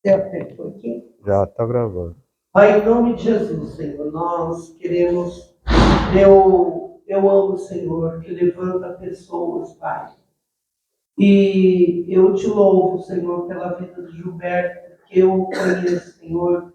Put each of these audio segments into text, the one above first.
Você apertou aqui? Já está gravando. Pai, em nome de Jesus, Senhor, nós queremos. Eu amo, Senhor, que levanta pessoas, Pai. E eu te louvo, Senhor, pela vida do Gilberto, que eu conheço, Senhor,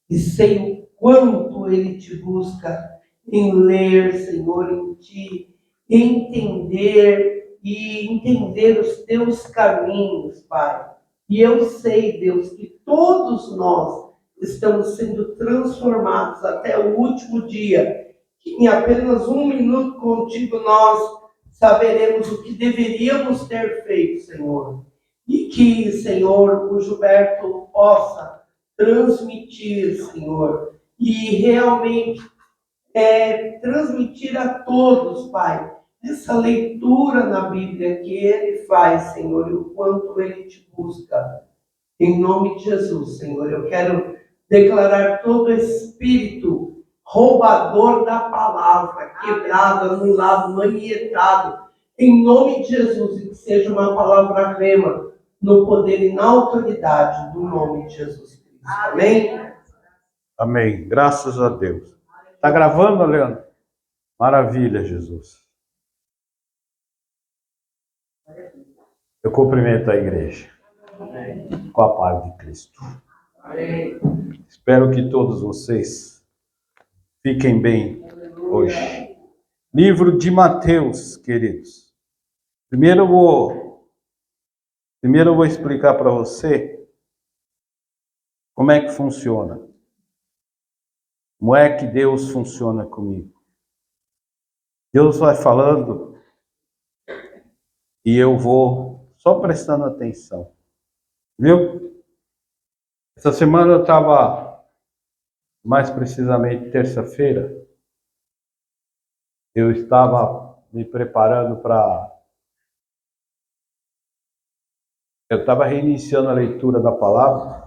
e sei o quanto ele te busca em ler, Senhor, em te entender e entender os teus caminhos, Pai. E eu sei, Deus, que todos nós estamos sendo transformados até o último dia, que em apenas um minuto contigo nós saberemos o que deveríamos ter feito, Senhor. E que, Senhor, o Gilberto possa transmitir, Senhor, e realmente transmitir a todos, Pai, essa leitura na Bíblia que ele faz, Senhor, e o quanto ele te busca. Em nome de Jesus, Senhor, eu quero declarar todo espírito roubador da palavra, quebrado, anulado, manietado, em nome de Jesus, e que seja uma palavra rema, no poder e na autoridade do nome de Jesus Cristo. Amém? Amém. Graças a Deus. Está gravando, Leandro? Maravilha, Jesus. Eu cumprimento a igreja. Amém. Com a paz de Cristo. Amém. Espero que todos vocês fiquem bem hoje. Livro de Mateus, queridos. Primeiro eu vou explicar para você como é que funciona. Como é que Deus funciona comigo. Deus vai falando e eu vou só prestando atenção. Viu? Essa semana eu estava, mais precisamente terça-feira, eu estava me preparando eu estava reiniciando a leitura da palavra.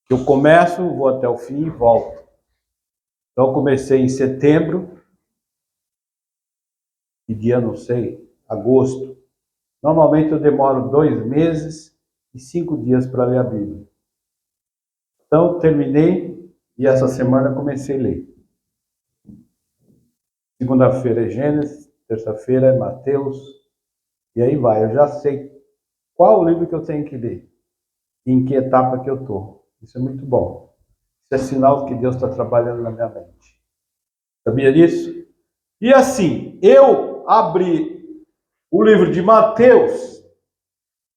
Eu começo, vou até o fim e volto. Então eu comecei em setembro, que dia não sei, agosto. Normalmente eu demoro 2 meses e 5 dias para ler a Bíblia. Então terminei e essa semana comecei a ler. Segunda-feira é Gênesis, terça-feira é Mateus, e aí vai. Eu já sei qual o livro que eu tenho que ler e em que etapa que eu estou. Isso é muito bom. Isso é sinal que Deus está trabalhando na minha mente. Sabia disso? E assim, eu abri o livro de Mateus,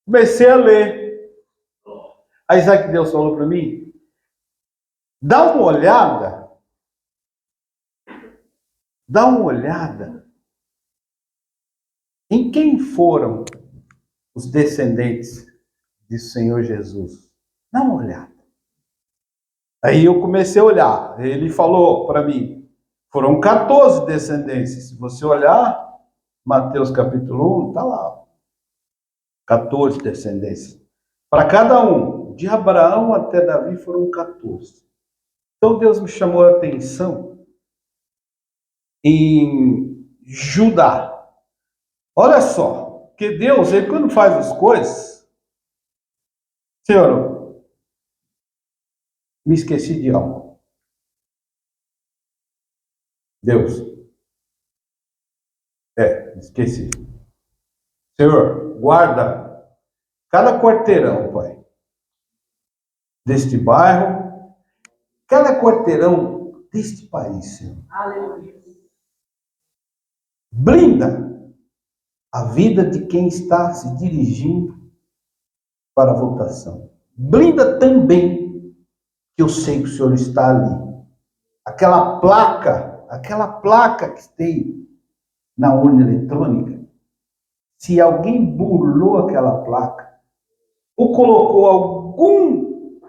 comecei a ler. Aí sabe que Deus falou para mim? Dá uma olhada em quem foram os descendentes do Senhor Jesus. Dá uma olhada. Aí eu comecei a olhar. Ele falou para mim, foram 14 descendências. Se você olhar, Mateus capítulo 1, está lá. 14 descendências. Para cada um, de Abraão até Davi, foram 14. Então Deus me chamou a atenção em Judá. Olha só, que Deus, ele quando faz as coisas, Senhor, me esqueci de algo. Deus, esqueci. Senhor, guarda cada quarteirão, Pai, deste bairro, cada quarteirão deste país, Senhor. Aleluia. Blinda a vida de quem está se dirigindo para a votação. Blinda também, que eu sei que o Senhor está ali. Aquela placa que tem na urna eletrônica, se alguém burlou aquela placa, ou colocou algum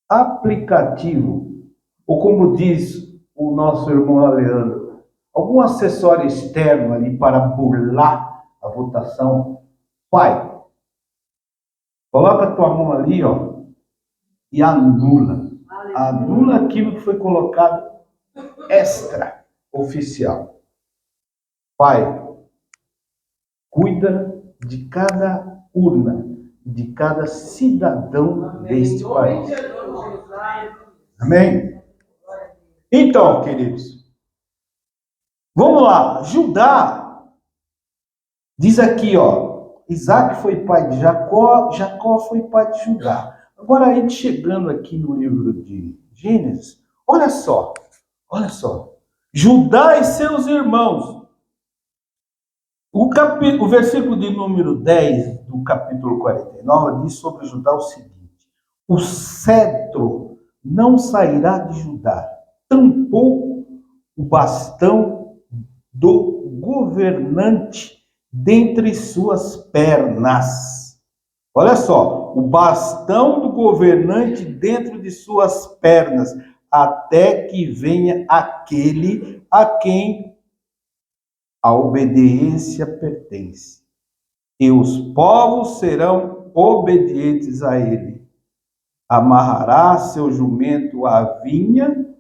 aplicativo, ou como diz o nosso irmão Leandro, algum acessório externo ali para burlar a votação, Pai, coloca a tua mão ali, ó, e anula. Anula aquilo que foi colocado extra oficial. Pai, cuida de cada urna, de cada cidadão deste país. Amém? Então, queridos, vamos lá. Judá, diz aqui, ó, Isaac foi pai de Jacó, Jacó foi pai de Judá. Agora, a gente chegando aqui no livro de Gênesis, olha só. Judá e seus irmãos. O versículo de número 10 do capítulo 49 diz sobre Judá o seguinte: o cetro não sairá de Judá, tampouco o bastão do governante dentre suas pernas. Olha só, o bastão do governante dentro de suas pernas, até que venha aquele a quem a obediência pertence, e os povos serão obedientes a ele. Amarrará seu jumento à vinha,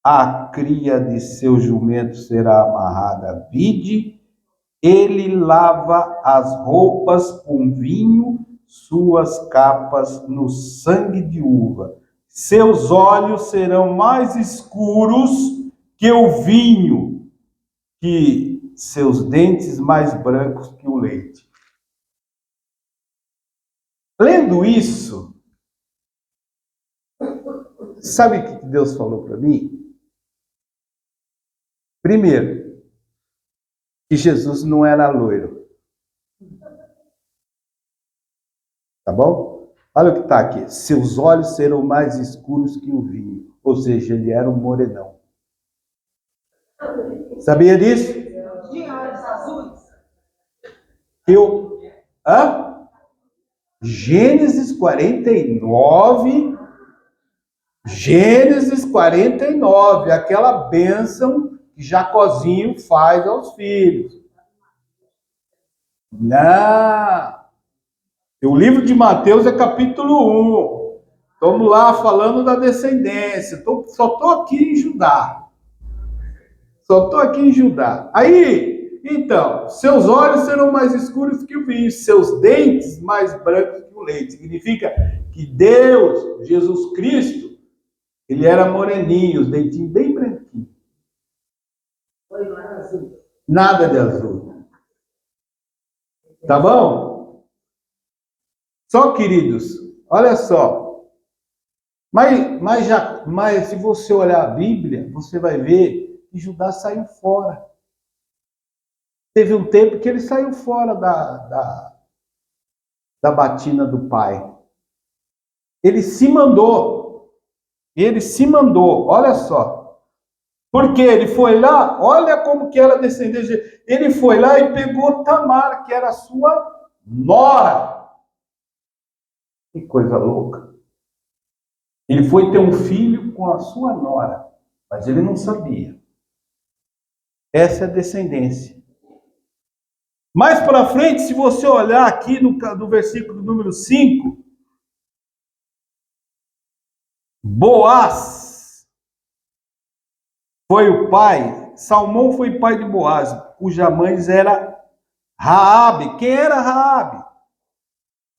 a cria de seu jumento será amarrada à vide, ele lava as roupas com vinho, suas capas no sangue de uva. Seus olhos serão mais escuros que o vinho, que seus dentes mais brancos que o leite. Lendo isso, sabe o que Deus falou para mim? Primeiro, que Jesus não era loiro. Tá bom? Olha o que está aqui. Seus olhos serão mais escuros que o vinho. Ou seja, ele era um morenão. Sabia disso? Gênesis 49, aquela bênção que Jacozinho faz aos filhos. Não. O livro de Mateus é capítulo 1. Estamos lá falando da descendência. Só estou aqui em Judá. Aí, então, seus olhos serão mais escuros que o vinho, seus dentes mais brancos que o leite. Significa que Deus, Jesus Cristo, ele era moreninho, os dentinhos bem branquinhos. Nada de azul. Tá bom? Só, queridos, olha só. Mas se você olhar a Bíblia, você vai ver que Judá saiu fora. Teve um tempo que ele saiu fora da batina do pai. Ele se mandou, olha só. Porque ele foi lá, olha como que era descendente. Ele foi lá e pegou Tamar, que era sua nora. Que coisa louca. Ele foi ter um filho com a sua nora, mas ele não sabia. Essa é a descendência. Mais para frente, se você olhar aqui no versículo número 5, Boaz foi o pai, Salmão foi pai de Boaz, cuja mãe era Raabe. Quem era Raabe?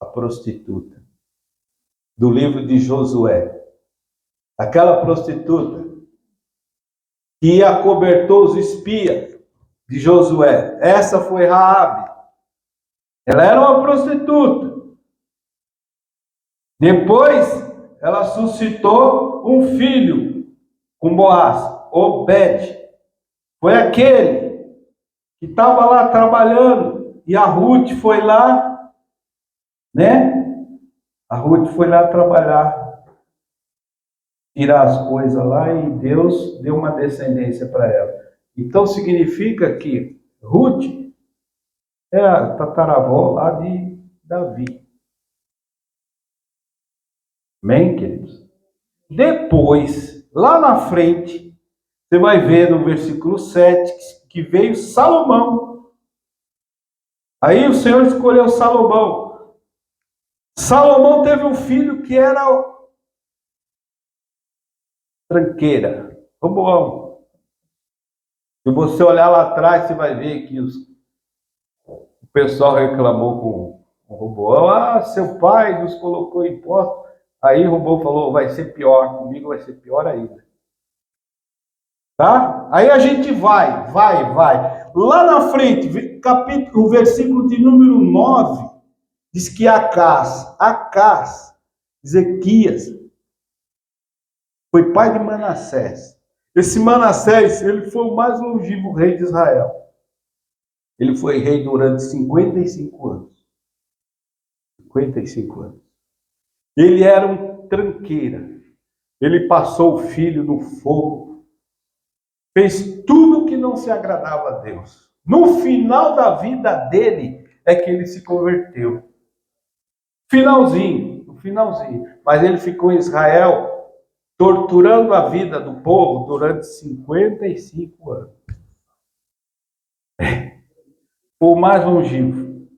A prostituta do livro de Josué. Aquela prostituta que acobertou os espias de Josué. Essa foi Raabe. Ela era uma prostituta. Depois, ela suscitou um filho com Boaz, Obed. Foi aquele que estava lá trabalhando e a Ruth foi lá, né? A Ruth foi lá trabalhar, tirar as coisas lá e Deus deu uma descendência para ela. Então significa que Ruth é a tataravó lá de Davi. Amém, queridos? Depois, lá na frente, você vai ver no versículo 7 que veio Salomão. Aí o Senhor escolheu Salomão. Salomão teve um filho que era tranqueira, Roboão. Se você olhar lá atrás, você vai ver que o pessoal reclamou com O Roboão, seu pai nos colocou imposto. Aí o Roboão falou, vai ser pior, comigo vai ser pior ainda. Tá? Aí a gente vai. Lá na frente, capítulo, o versículo de número 9, diz que Acás, Ezequias, foi pai de Manassés. Esse Manassés, ele foi o mais longevo rei de Israel. Ele foi rei durante 55 anos. 55 anos. Ele era um tranqueira. Ele passou o filho no fogo. Fez tudo que não se agradava a Deus. No final da vida dele é que ele se converteu. No finalzinho. Mas ele ficou em Israel torturando a vida do povo durante 55 anos. O mais longevo.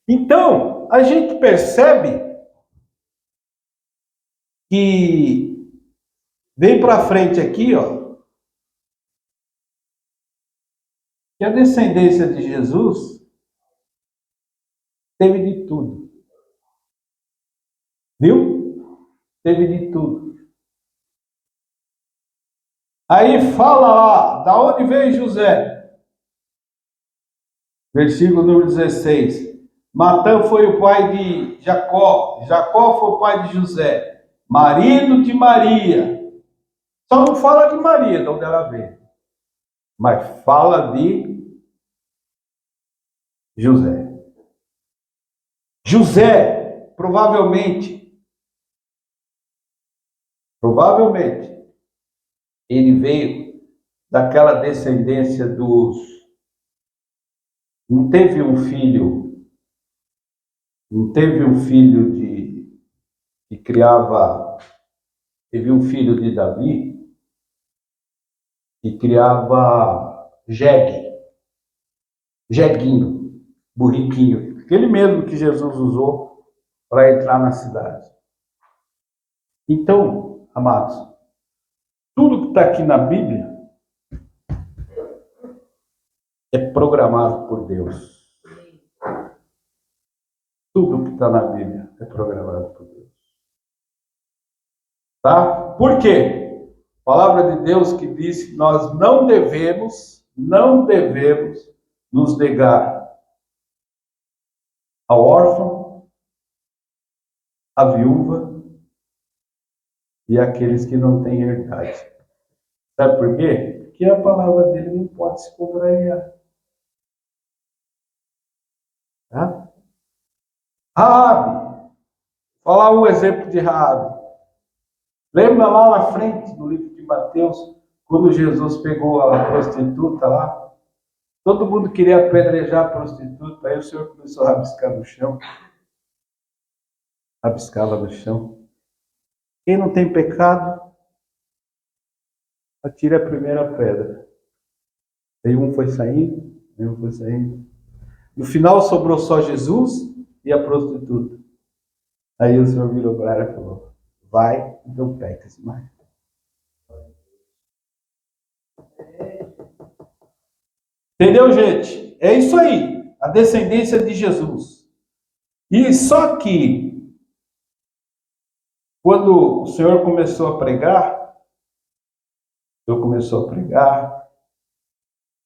Então, a gente percebe que vem para frente aqui, ó, que a descendência de Jesus teve de tudo. Viu? Teve de tudo. Aí fala lá, da onde veio José? Versículo número 16. Matã foi o pai de Jacó. Jacó foi o pai de José, marido de Maria. Só não fala de Maria, de onde ela veio. Mas fala de José. José, provavelmente, ele veio daquela descendência dos... Não teve um filho que criava... Teve um filho de Davi que criava jeguinho, burriquinho, aquele mesmo que Jesus usou para entrar na cidade. Então, amados, tudo que está aqui na Bíblia é programado por Deus. Tudo que está na Bíblia é programado por Deus. Tá? Por quê? A palavra de Deus que diz que nós não devemos nos negar ao órfão, à viúva e àqueles que não têm herdade. Sabe por quê? Porque a palavra dele não pode se contrariar. Tá? Raabe. Vou falar um exemplo de Raabe. Lembra lá na frente do livro de Mateus, quando Jesus pegou a prostituta lá? Todo mundo queria apedrejar a prostituta, aí o Senhor começou a rabiscar no chão. Rabiscava no chão. Quem não tem pecado, atire a primeira pedra. Aí um foi saindo. No final sobrou só Jesus e a prostituta. Aí o Senhor virou para ela e falou, vai, não pecas mais. Entendeu, gente? É isso aí, a descendência de Jesus. E só que, quando o Senhor começou a pregar,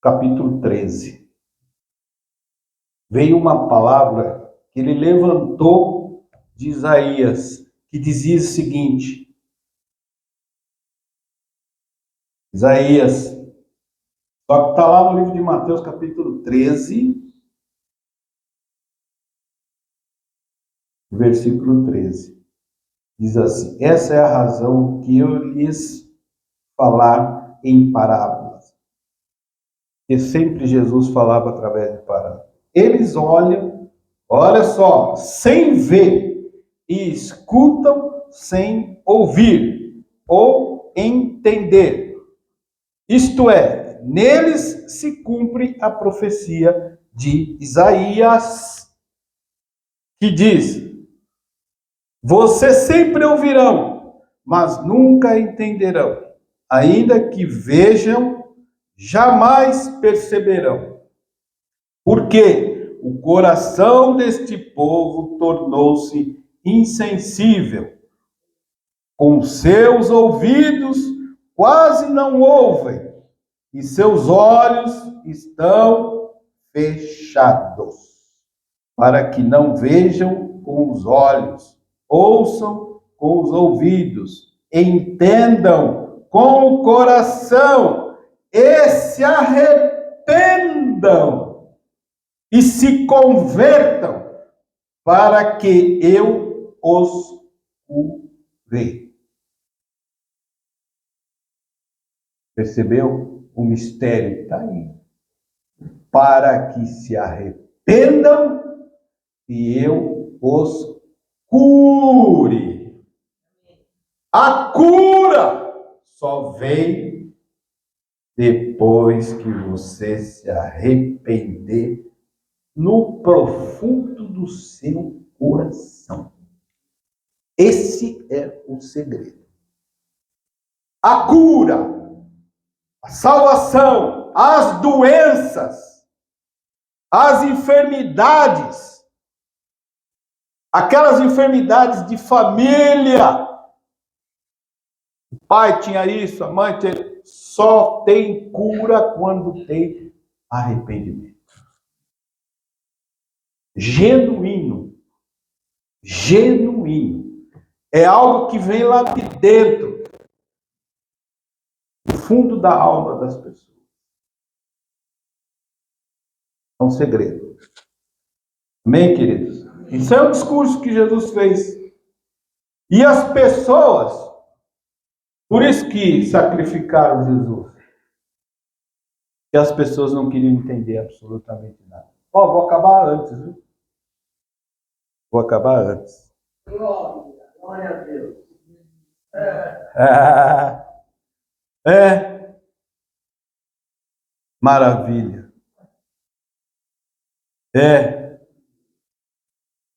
capítulo 13, veio uma palavra que ele levantou de Isaías, que dizia o seguinte, Isaías, só que está lá no livro de Mateus, capítulo 13, versículo 13. Diz assim, essa é a razão que eu lhes falar em parábolas. E sempre Jesus falava através de parábolas. Eles olham, olha só, sem ver, e escutam sem ouvir, ou entender. Isto é, neles se cumpre a profecia de Isaías, que diz, vocês sempre ouvirão, mas nunca entenderão. Ainda que vejam, jamais perceberão. Porque o coração deste povo tornou-se insensível. Com seus ouvidos quase não ouvem, e seus olhos estão fechados, para que não vejam com os olhos, ouçam com os ouvidos, entendam com o coração e se arrependam e se convertam, para que eu os curei. Percebeu? O mistério está aí. Para que se arrependam e eu os cure. A cura só vem depois que você se arrepender no profundo do seu coração. Esse é o segredo. A cura, a salvação, as doenças, as enfermidades, aquelas enfermidades de família. O pai tinha isso, a mãe tinha. Só tem cura quando tem arrependimento. Genuíno. Genuíno. É algo que vem lá de dentro, do fundo da alma das pessoas. É um segredo. Amém, queridos? Isso é um discurso que Jesus fez. E as pessoas, por isso que sacrificaram Jesus. E as pessoas não queriam entender absolutamente nada. Ó, vou acabar antes, viu? Vou acabar antes. Glória a Deus. Maravilha.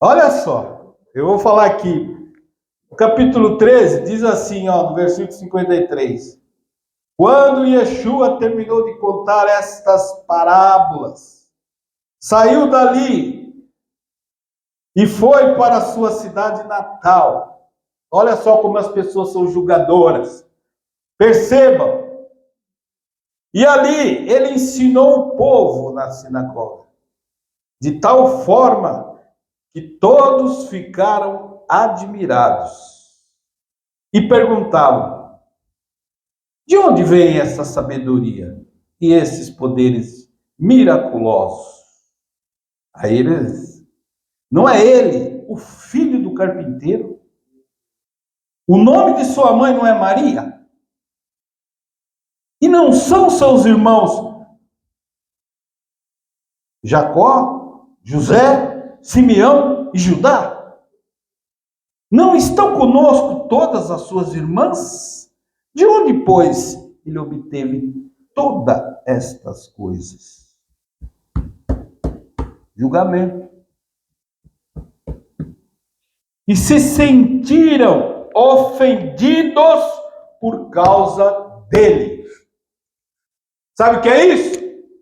Olha só, eu vou falar aqui. O capítulo 13 diz assim, ó, no versículo 53. Quando Yeshua terminou de contar estas parábolas, saiu dali e foi para a sua cidade natal. Olha só como as pessoas são julgadoras. Percebam. E ali ele ensinou o povo na sinagoga, de tal forma que todos ficaram admirados e perguntavam: de onde vem essa sabedoria e esses poderes miraculosos? Aí eles: não é ele, o filho do carpinteiro? O nome de sua mãe não é Maria? E não são seus irmãos Jacó, José, Simeão e Judá? Não estão conosco todas as suas irmãs? De onde, pois, ele obteve todas estas coisas? Julgamento. E se sentiram ofendidos por causa dele. Sabe o que é isso?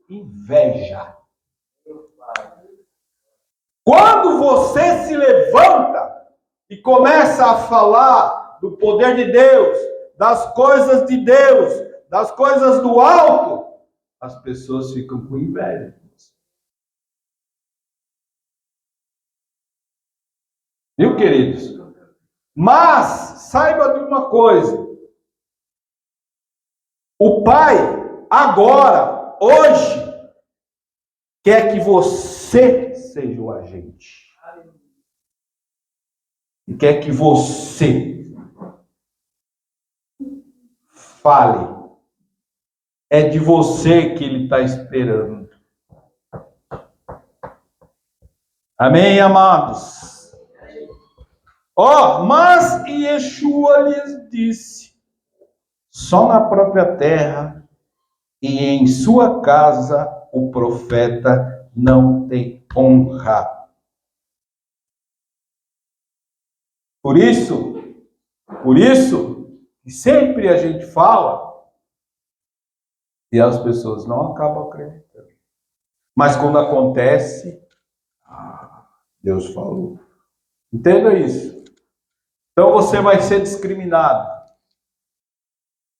Inveja. Quando você se levanta e começa a falar do poder de Deus, das coisas de Deus, das coisas do alto, as pessoas ficam com inveja. Viu, queridos? Mas saiba de uma coisa. O Pai, agora, hoje, quer que você seja o agente. E quer que você fale. É de você que ele está esperando. Amém, amados? Mas Yeshua lhes disse: só na própria terra e em sua casa o profeta não tem honra. Por isso, que sempre a gente fala e as pessoas não acabam acreditando. Mas quando acontece, Deus falou. Entenda isso. Então você vai ser discriminado.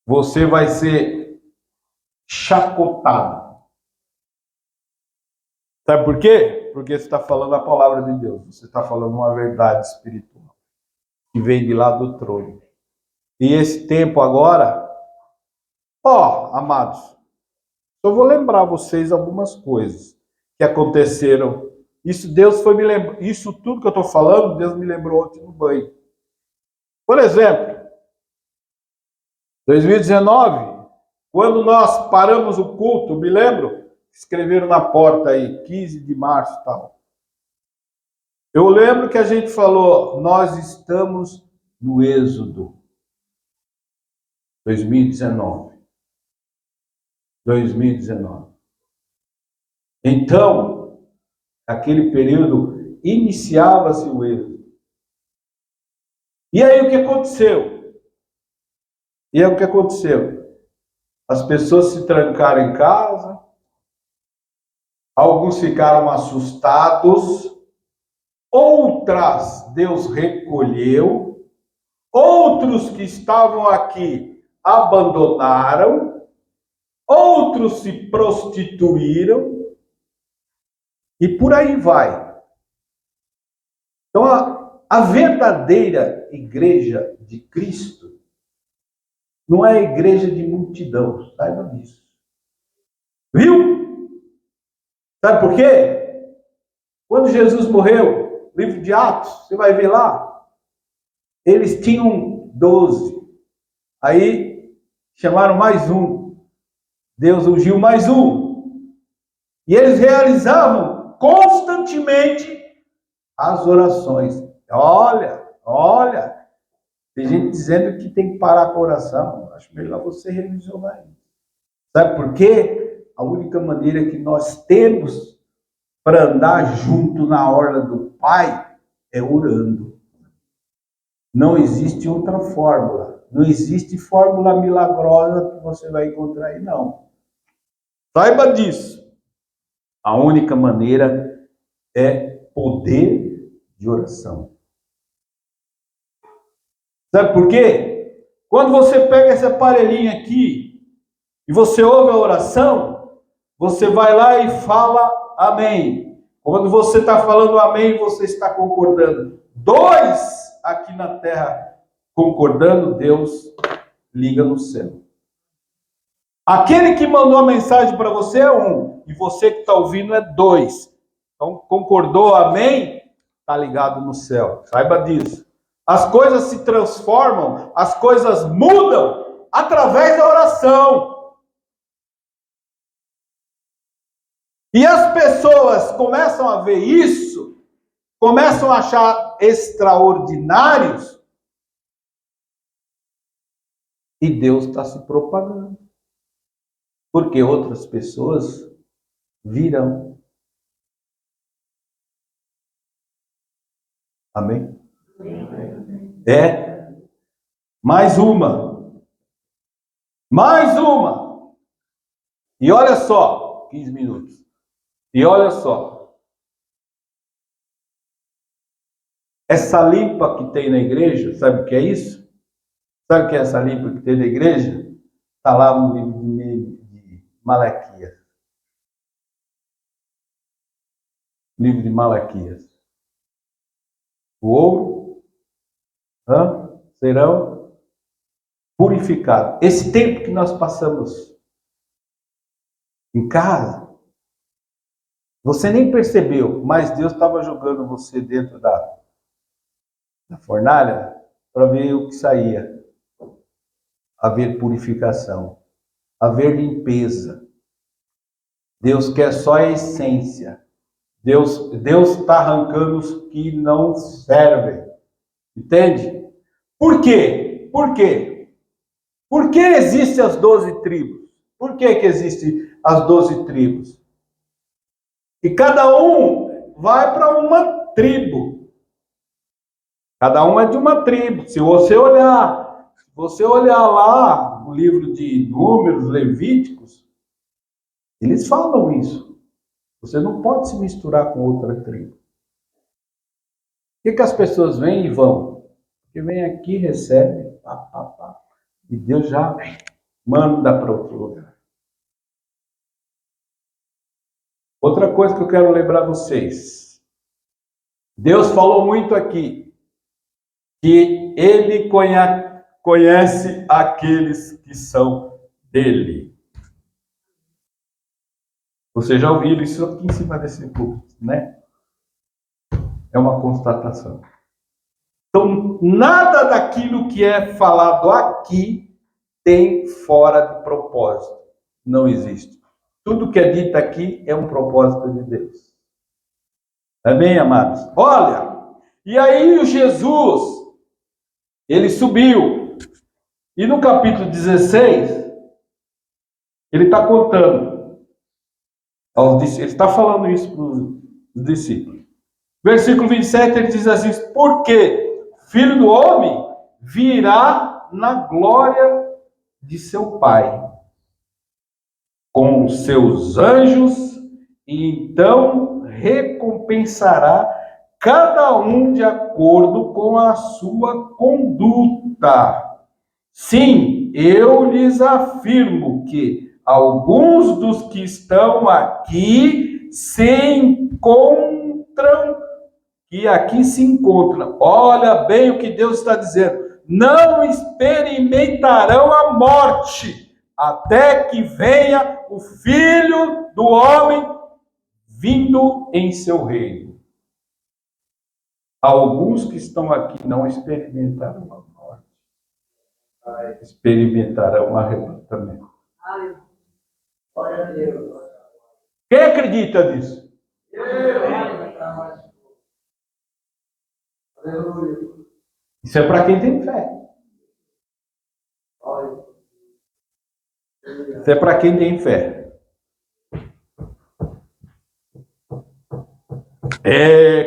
Você vai ser chacotado. Sabe por quê? Porque você está falando a palavra de Deus. Você está falando uma verdade espiritual que vem de lá do trono. E esse tempo agora, amados, eu vou lembrar vocês algumas coisas que aconteceram. Isso Deus foi me lembrar. Isso tudo que eu estou falando, Deus me lembrou ontem no banho. Por exemplo, 2019, quando nós paramos o culto, me lembro, escreveram na porta aí, 15 de março e tal. Eu lembro que a gente falou, nós estamos no Êxodo. 2019. Então, aquele período, iniciava-se o Êxodo. E aí o que aconteceu? As pessoas se trancaram em casa, alguns ficaram assustados, outras Deus recolheu, outros que estavam aqui abandonaram, outros se prostituíram, e por aí vai. Então, a verdadeira igreja de Cristo não é a igreja de multidão, saiba disso. Viu? Sabe por quê? Quando Jesus morreu, livro de Atos, você vai ver lá, eles tinham 12. Aí chamaram mais um. Deus ungiu mais um. E eles realizavam constantemente as orações. Olha, tem gente dizendo que tem que parar com a oração. Acho melhor você revisionar isso. Sabe por quê? A única maneira que nós temos para andar junto na orla do Pai é orando. Não existe outra fórmula. Não existe fórmula milagrosa que você vai encontrar aí, não. Saiba disso. A única maneira é poder de oração. Sabe por quê? Quando você pega esse aparelhinho aqui e você ouve a oração, você vai lá e fala amém. Quando você está falando amém, você está concordando. 2 aqui na terra concordando, Deus liga no céu. Aquele que mandou a mensagem para você é 1, e você que está ouvindo é 2. Então, concordou, amém? Está ligado no céu. Saiba disso. As coisas se transformam, as coisas mudam através da oração. E as pessoas começam a ver isso, começam a achar extraordinários, e Deus está se propagando. Porque outras pessoas virão. Amém? Mais uma. E olha só, 15 minutos. E olha só. Essa limpa que tem na igreja, sabe o que é isso? Sabe o que é essa limpa que tem na igreja? Está lá no livro de Malaquias. Livro de Malaquias. O ouro serão purificados. Esse tempo que nós passamos em casa, você nem percebeu, mas Deus estava jogando você dentro da fornalha para ver o que saía. Haver purificação, haver limpeza. Deus quer só a essência. Deus está arrancando os que não servem. Entende? Por quê? Por que existem as 12 tribos? Por que existem as 12 tribos? E cada um vai para uma tribo. Cada um é de uma tribo. Se você olhar lá no livro de Números, Levíticos, eles falam isso. Você não pode se misturar com outra tribo. Por que as pessoas vêm e vão? Porque vem aqui, recebe, pá, pá, pá, e Deus já manda para outro lugar. Outra coisa que eu quero lembrar vocês. Deus falou muito aqui que Ele conhece aqueles que são dele. Vocês já ouviram isso aqui em cima desse púlpito, né? É uma constatação. Então, nada daquilo que é falado aqui tem fora de propósito. Não existe. Tudo que é dito aqui é um propósito de Deus. Amém, amados? Olha, e aí o Jesus, ele subiu. E no capítulo 16, ele está contando. Ele está falando isso para os discípulos. Versículo 27, ele diz assim: porque Filho do Homem virá na glória de seu Pai, com os seus anjos, e então recompensará cada um de acordo com a sua conduta. Sim, eu lhes afirmo que alguns dos que estão aqui se encontram. Olha bem o que Deus está dizendo. Não experimentarão a morte, até que venha o Filho do Homem vindo em seu reino. Alguns que estão aqui não experimentarão a morte, experimentarão o arrebatamento. Quem acredita nisso? Isso é para quem tem fé. Isso é para quem tem fé.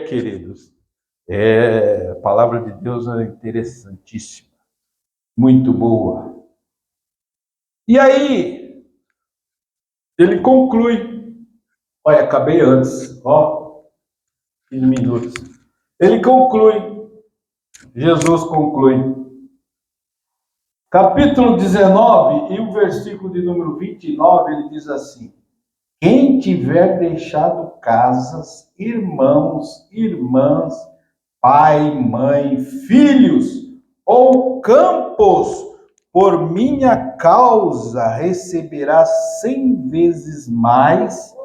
Queridos, a palavra de Deus é interessantíssima, muito boa. E aí, ele conclui. Olha, acabei antes, 15 minutos. Ele conclui, Jesus conclui. Capítulo 19 e o versículo de número 29, ele diz assim: quem tiver deixado casas, irmãos, irmãs, pai, mãe, filhos ou campos, por minha causa receberá 100 vezes mais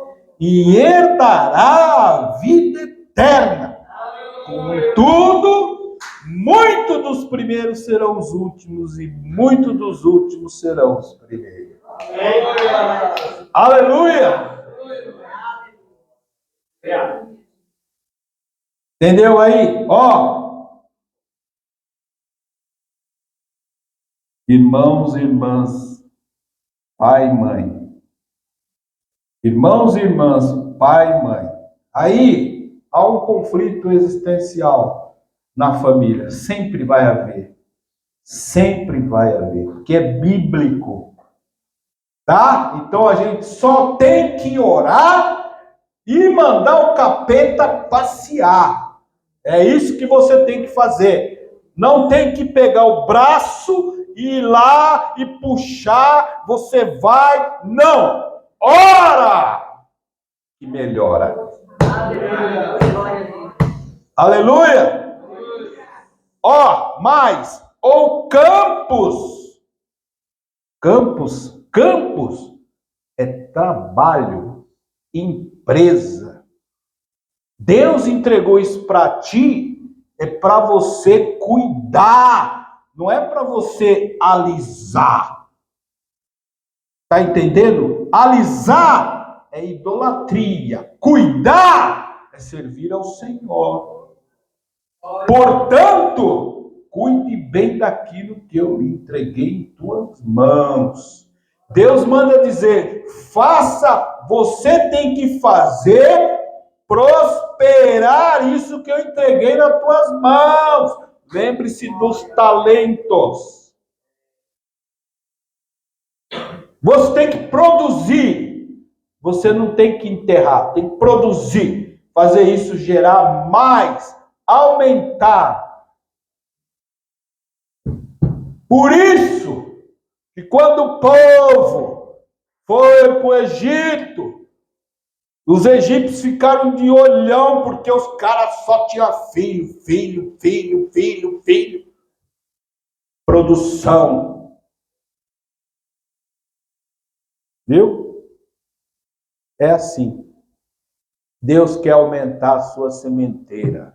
e herdará a vida eterna. Contudo, muitos dos primeiros serão os últimos e muitos dos últimos serão os primeiros. Aleluia! Entendeu aí? Irmãos e irmãs, pai e mãe. Irmãos e irmãs, pai e mãe. Aí há um conflito existencial na família. Sempre vai haver. Sempre vai haver. Porque é bíblico. Tá? Então a gente só tem que orar e mandar o capeta passear. É isso que você tem que fazer. Não tem que pegar o braço e ir lá e puxar. Você vai. Não. Ora! Que melhora. Aleluia! Ou campos. Campos é trabalho, empresa. Deus entregou isso para ti, é para você cuidar, não é para você alisar. Tá entendendo? Alisar é idolatria, cuidar é servir ao Senhor. Portanto, cuide bem daquilo que eu lhe entreguei em tuas mãos. Deus manda dizer, você tem que fazer prosperar isso que eu entreguei nas tuas mãos. Lembre-se dos talentos. Você tem que produzir. Você não tem que enterrar, tem que produzir, fazer isso gerar mais, aumentar. Por isso que quando o povo foi para o Egito, os egípcios ficaram de olhão, porque os caras só tinham filho. Produção. Viu? É assim. Deus quer aumentar a sua sementeira.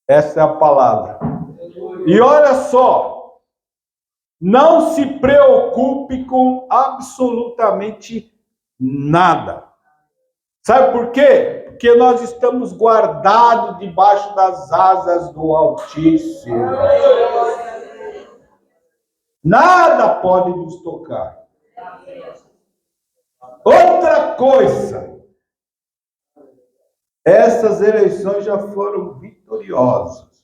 Essa é a palavra. E olha só, não se preocupe com absolutamente nada. Sabe por quê? Porque nós estamos guardados debaixo das asas do Altíssimo. Nada pode nos tocar. Outra coisa, essas eleições já foram vitoriosas.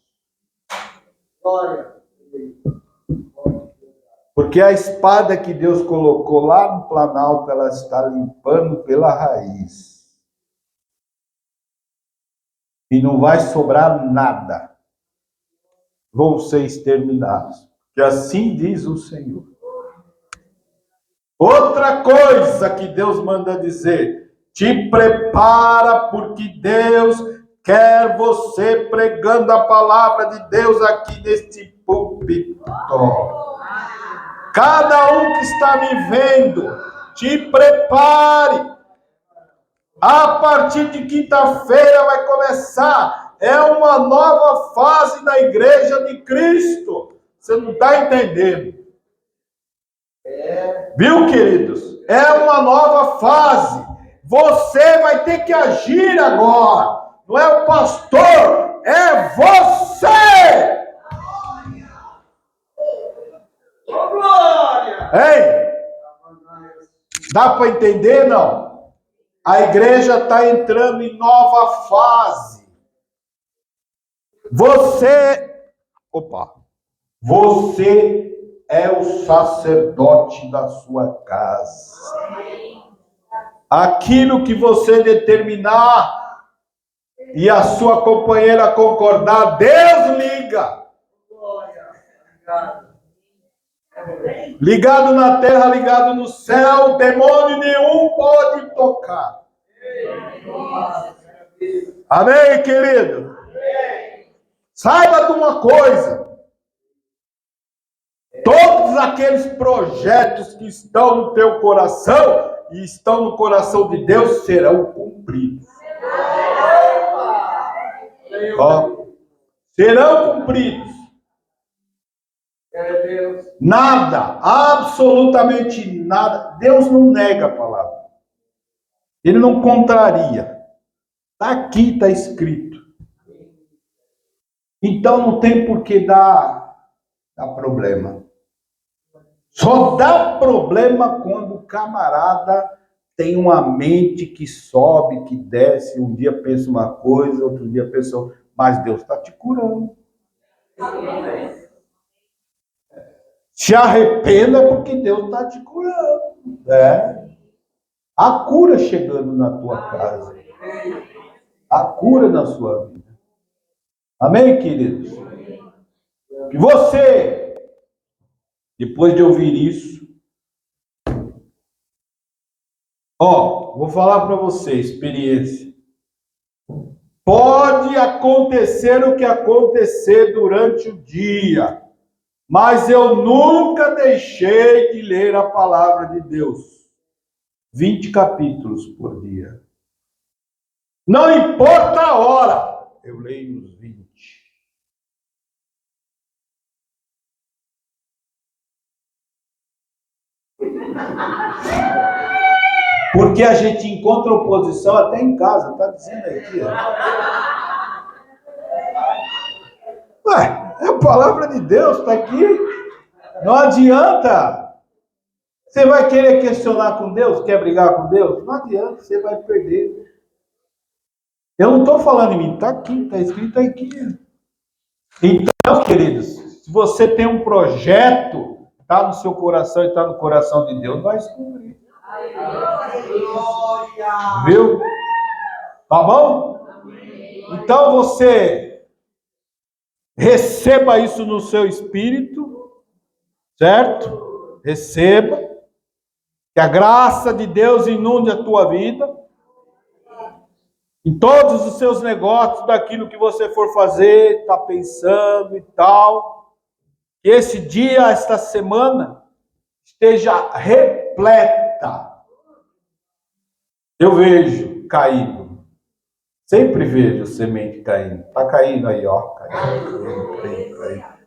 Porque a espada que Deus colocou lá no Planalto, ela está limpando pela raiz. E não vai sobrar nada. Vão ser exterminados. Que assim diz o Senhor. Outra coisa que Deus manda dizer: te prepara, porque Deus quer você pregando a palavra de Deus aqui neste púlpito. Cada um que está me vendo, te prepare. A partir de quinta-feira vai começar. É uma nova fase na igreja de Cristo. Você não está entendendo. Viu, queridos? É uma nova fase. Você vai ter que agir agora. Não é o pastor, é você. Ei, dá para entender, não? A igreja está entrando em nova fase. Você é o sacerdote da sua casa. Aquilo que você determinar e a sua companheira concordar, Deus liga. Ligado na terra, ligado no céu, demônio nenhum pode tocar. Amém, querido? Saiba de uma coisa. Todos aqueles projetos que estão no teu coração e estão no coração de Deus serão cumpridos. Serão cumpridos. Nada, absolutamente nada. Deus não nega a palavra. Ele não contraria. Está aqui, está escrito. Então não tem por que dar problema. Só dá problema quando o camarada tem uma mente que sobe, que desce. Um dia pensa uma coisa, outro dia pensa outra. Mas Deus está te curando. Se arrependa porque Deus está te curando. A cura chegando na tua casa. A cura na sua vida. Amém, queridos? Que você, depois de ouvir isso, vou falar para você, experiência. Pode acontecer o que acontecer durante o dia, mas eu nunca deixei de ler a palavra de Deus. 20 capítulos por dia. Não importa a hora, eu leio os 20. Porque a gente encontra oposição até em casa, está dizendo aqui. É a palavra de Deus, está aqui. Não adianta. Você vai querer questionar com Deus? Quer brigar com Deus? Não adianta, você vai perder. Eu não estou falando em mim, está aqui, está escrito aqui. Então, queridos, se você tem um projeto, está no seu coração e está no coração de Deus, vai se cumprir. Viu? Tá bom? Então você receba isso no seu espírito, certo? Receba. Que a graça de Deus inunde a tua vida. Em todos os seus negócios, daquilo que você for fazer, está pensando e tal. Que esse dia, esta semana, esteja repleta. Eu vejo caindo. Sempre vejo semente caindo. Está caindo aí, ó.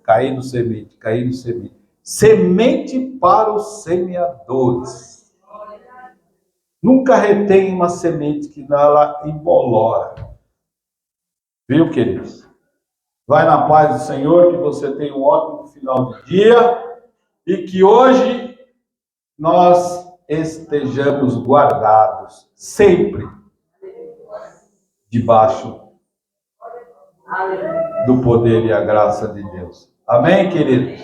Caindo semente, caindo semente. Semente para os semeadores. Nunca retém uma semente que ela embolora. Viu, queridos? Vai na paz do Senhor, que você tenha um ótimo final de dia e que hoje nós estejamos guardados sempre debaixo do poder e a graça de Deus. Amém, queridos?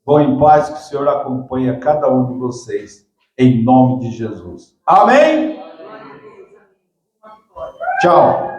Vão em paz, que o Senhor acompanhe a cada um de vocês, em nome de Jesus. Amém? Tchau.